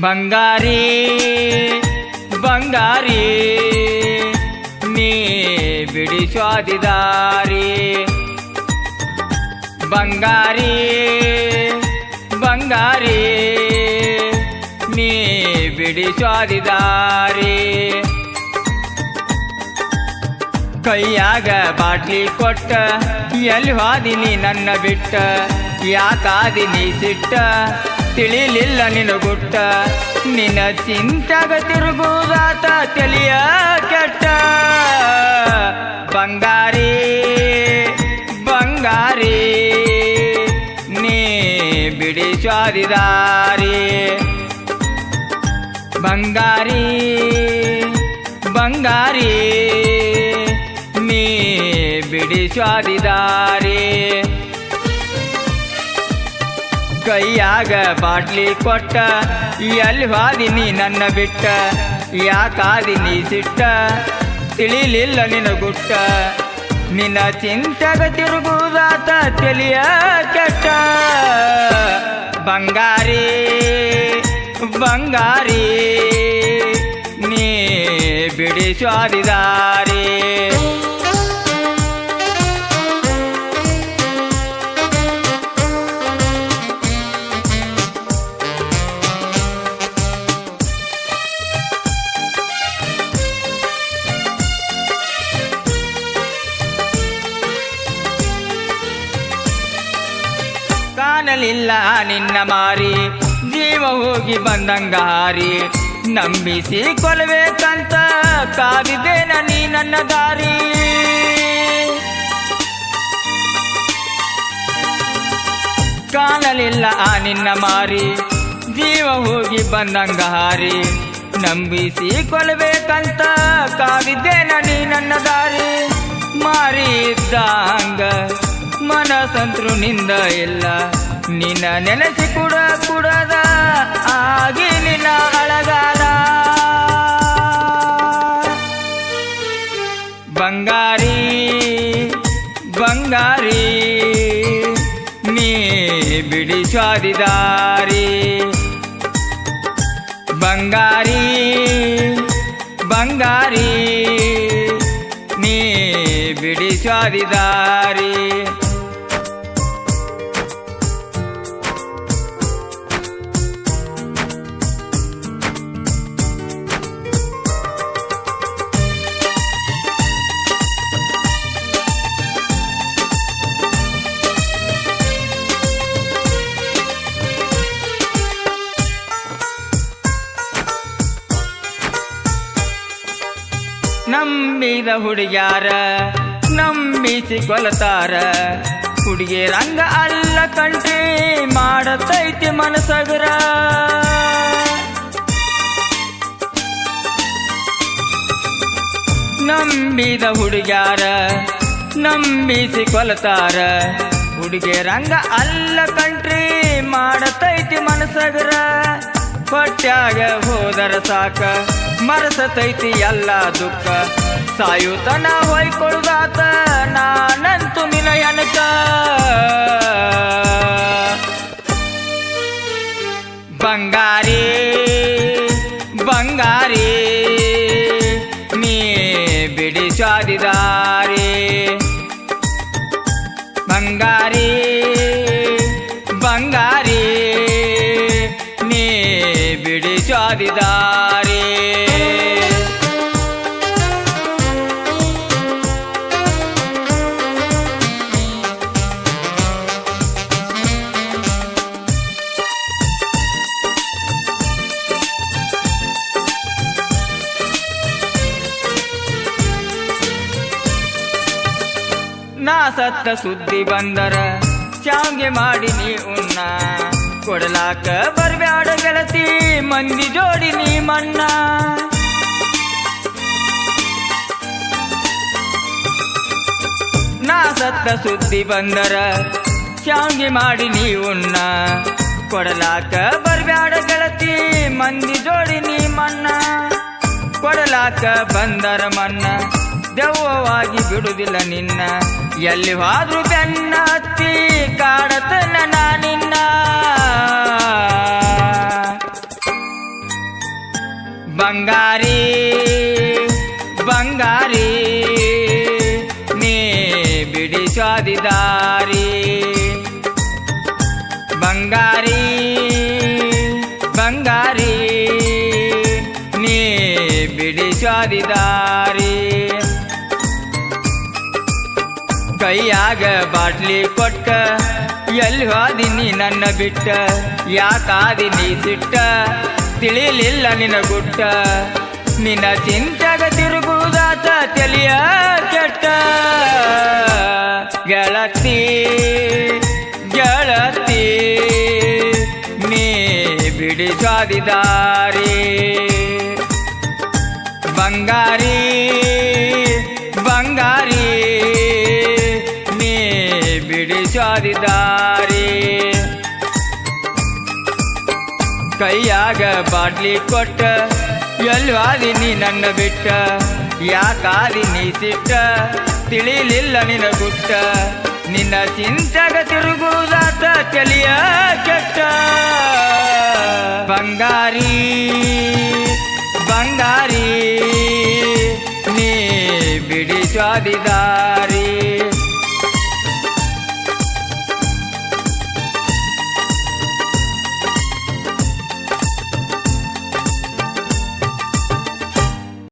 ಬಂಗಾರಿ ಬಂಗಾರಿ ನೀ ಬಿಡಿಸ್ವಾದಿದಾರಿ ಬಂಗಾರಿ ಬಂಗಾರಿ ನೀ ಬಿಡಿಸ್ವಾದಿದಾರಿ ಕೈಯಾಗ ಬಾಟ್ಲಿ ಕೊಟ್ಟ ಎಲ್ಲಿ ಹಾದಿನಿ ನನ್ನ ಬಿಟ್ಟ ಯಾಕಾದಿನಿ ಸಿಟ್ಟ ತಿಳಿಲಿಲ್ಲ ನಿನ ಗುಟ್ಟ ನಿನ್ನ ಚಿಂತಾಗ ತಿರುಗುದಾತ ತಿಳಿಯ ಕೆಟ್ಟ ಬಂಗಾರಿ ಬಂಗಾರಿ ನೀ ಬಿಡಿಸ್ವಾದಿದಾರಿ ಬಂಗಾರಿ ಬಂಗಾರಿ ನೀ ಬಿಡಿಸ್ವಾದಿದಾರಿ ಕೈಯಾಗ ಬಾಟ್ಲಿ ಕೊಟ್ಟ ಎಲ್ಲಿ ಹಾದಿನಿ ನನ್ನ ಬಿಟ್ಟ ಯಾಕಾದಿನಿ ಸಿಟ್ಟ ತಿಳಿಲಿಲ್ಲ ನಿನ ಗುಟ್ಟ ನಿನ್ನ ಚಿಂತೆಗ ತಿರುಗುದಾತ ತಿಳಿಯ ಕೆಟ್ಟ ಬಂಗಾರಿ ಬಂಗಾರಿ ನೀ ಬಿಡಿಸ್ವಾದಿದಾರಿ ಕಾಣಲಿಲ್ಲ ನಿನ್ನ ಮಾರಿ ಜೀವ ಹೋಗಿ ಬಂದಂಗಾರಿ ನಂಬಿಸಿ ಕೊಲ್ಲಬೇಕಂತ ಕಾದಿದ್ದೇನ ನೀ ನನ್ನ ದಾರಿ ಕಾಣಲಿಲ್ಲ ನಿನ್ನ ಮಾರಿ ಜೀವ ಹೋಗಿ ಬಂದಂಗಾರಿ ನಂಬಿಸಿ ಕೊಲ್ಲಬೇಕಂತ ಕಾದಿದ್ದೇನ ನೀ ನನ್ನ ದಾರಿ ಮಾರಿ ಇದ್ದಂಗ ಮನಸಂತ್ರು ನಿಂದ ಇಲ್ಲ ನಿನ್ನ ನೆನೆಸಿ ಕುಡದ ಆಗಿ ನಿನ್ನ ಅಳಗಾಲ ಬಂಗಾರಿ ಬಂಗಾರಿ ನೀ ಬಿಡಿಸ್ವಾದಿದಾರಿ ಬಂಗಾರಿ ಬಂಗಾರಿ ನೀ ಬಿಡಿಸ್ವಾದಿದಾರಿ ನಂಬಿದ ಹುಡುಗ್ಯಾರ ನಂಬಿಸಿ ಕೊಲತಾರ ಹುಡುಗಿಯರಂಗ ಅಲ್ಲ ಕಂಡ್ರಿ ಮಾಡತೈತಿ ಮನಸಗರ ನಂಬಿದ ಹುಡುಗ್ಯಾರ ನಂಬಿಸಿ ಕೊಲತಾರ ಹುಡುಗಿಯರಂಗ ಅಲ್ಲ ಕಂಡ್ರಿ ಮಾಡತೈತಿ ಮನಸಗರ ಹೊಟ್ಯಾಗ ಹೋದರ ಸಾಕ ಮರಸತೈತಿ ಎಲ್ಲ ದುಃಖ ಸಾಯುತನ ಹೊಯ್ಕೊಳ್ದಾತ ನಾನಂತು ನಿಲಯನಕ ಬಂಗಾರಿ ಬಂಗಾರಿ ನೀ ಬಿಡಿಸ್ವಾದಿದಾರಿ ಬಂಗಾರಿ ಬಂಗಾರಿ ನೀ ಬಿಡಿಸ್ವಾದಿದಾರಿ ನಾ ಸತ್ತ ಸುದ್ದಿ ಬಂದರ ಚಾಂಗೆ ಮಾಡಿ ನೀ ಉಣ್ಣ ಕೊಡಲಾಕ ಬರ್ಬ್ಯಾಡ ಗೆಳತಿ ಮಂದಿ ಜೋಡಿ ನೀ ಮಣ್ಣ ನಾ ಸತ್ತ ಸುದ್ದಿ ಬಂದರ ಚಾಂಗೆ ಮಾಡಿ ನೀ ಉಣ್ಣ ಕೊಡಲಾಕ ಬರ್ಬ್ಯಾಡ ಗೆಳತಿ ಮಂದಿ ಜೋಡಿ ನೀ ಮಣ್ಣ ಕೊಡಲಾಕ ಬಂದರ ಮಣ್ಣ ದೆವ್ವವಾಗಿ ಬಿಡುವುದಿಲ್ಲ ನಿನ್ನ ಎಲ್ಲಿ ಹೋದ್ರು ಬೆನ್ನ ಹತ್ತಿ ಕಾಡತನ ನಿನ್ನ ಬಂಗಾರಿ ಬಂಗಾರಿ ನೀ ಬಿಡಿಸಾದಿ ದಾರಿ ಬಂಗಾರಿ ಬಂಗಾರಿ ನೀ ಬಿಡಿಸಾದಿ ದಾರಿ ಕೈಯಾಗ ಬಾಟ್ಲಿ ಕೊಟ್ಟ ಎಲ್ಲಿ ಹೋದಿ ನೀ ನನ್ನ ಬಿಟ್ಟ ಯಾಕಾದಿ ನೀ ಸಿಟ್ಟ ತಿಳಿಲಿಲ್ಲ ನಿನ ಗುಟ್ಟ ನಿನ್ನ ಚಿಂತೆಗ ತಿರುಗುವುದಾತ ತಲಿಯ ಕೆಟ್ಟ ಗೆಳತಿ ಗೆಳತಿ ನೀ ಬಿಡಿಸಾದಿ ದಾರಿ ಬಂಗಾರಿ ಬಂಗಾರಿ ನೀ ಬಿಡಿಸಾದಿ ದಾರಿ ಕೈಯಾಗ ಬಾಟ್ಲಿ ಕೊಟ್ಟ ಎಲ್ವಾದಿ ನೀ ನನ್ನ ಬಿಟ್ಟ ಯಾಕಾದಿ ನೀ ಸಿಟ್ಟ ತಿಳಿಲಿಲ್ಲ ನಿನ ಗುಟ್ಟ ನಿನ್ನ ಚಿಂತೆಗ ತಿರುಗುವುದಾತ ಚಲಿಯ ಕೆಟ್ಟ ಬಂಗಾರಿ ಬಂಗಾರಿ ನೀ ಬಿಡಿಸಾದಿ ದಾರಿ